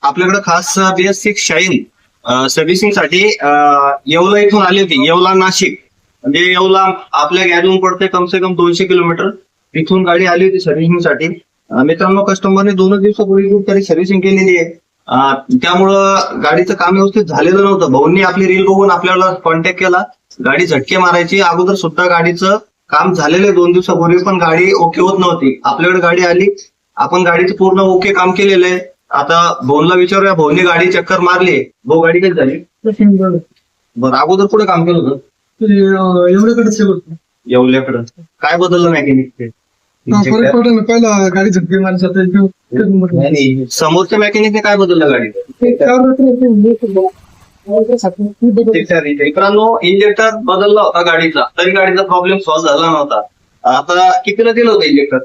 आपल्याकडे खास BS6 shine servicing साठी येवला इथून आली होती. येवला नाशिक म्हणजे येवला आपल्या गॅलून पडते कमसे कम 200 किलोमीटर. इथून गाडी आली होती सर्व्हिसिंग साठी. मित्रांनो, कस्टमरने 2 दिवसापूर्वी तरी सर्व्हिसिंग केलेली आहे. त्यामुळं गाडीचं काम व्यवस्थित झालेलं नव्हतं. भाऊंनी आपली रील बघून आपल्याला कॉन्टॅक्ट केला. गाडी झटके मारायची अगोदर सुद्धा गाडीचं काम झालेलं 2 दिवसापूर्वी, पण गाडी ओके होत नव्हती. आपल्याकडे गाडी आली, आपण गाडीचं पूर्ण ओके काम केलेलं आहे. आता भाऊला विचारूया, भाऊने गाडी चक्कर मारली. भाऊ, गाडी कधी झाली? बरं, अगोदर कुठे काम केलं होतं? येवल्याकडे. काय बदललं मॅकॅनिक? पहिला गाडी झटके मारायचं. समोरच्या मॅकॅनिकने काय बदललं गाडीत? मित्रांनो, इंजेक्टर बदलला होता गाडीचा, तरी गाडीचा प्रॉब्लेम सॉल्व्ह झाला नव्हता. आता कितीला दिलं होतं इंजेक्टर?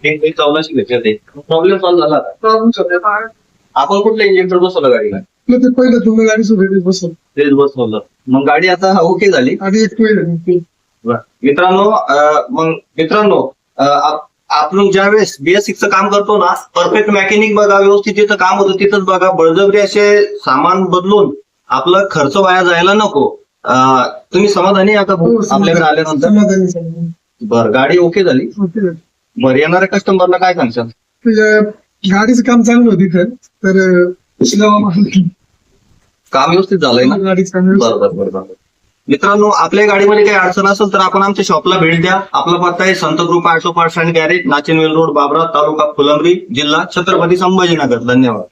1400 घेतले. प्रॉब्लेम सॉल्व्ह झाला का? आपण कुठलं इंजेक्टर बसवलं गाडीला? पहिलं तुम्ही गाडी सोबत बसवलं. तेच बसवलं. मग गाडी आता ओके झाली. आधी एक मित्रांनो, आपण ज्यावेळेस BS6 काम करतो ना, परफेक्ट मॅकॅनिक बघा, व्यवस्थित जिथं काम होतं तिथंच बघा. बळजबरी असे सामान बदलून आपला खर्च वाया जायला नको. तुम्ही समाधानी आता आपल्याकडे आल्यानंतर? बरं, गाडी ओके झाली. बरं, येणाऱ्या कस्टमरला काय सांगशाल? गाडीचं काम चांगलं होती तर काम व्यवस्थित झालंय ना? बरोबर. मित्रांनो, आपल्या गाडीमध्ये काही अडचण असेल तर आपण आमच्या शॉपला भेट द्या. आपला पत्ता आहे संत कृपा auto parts and garage, Nachanvel road, बाबरा, तालुका फुलंब्री, जिल्हा छत्रपती संभाजीनगर. धन्यवाद.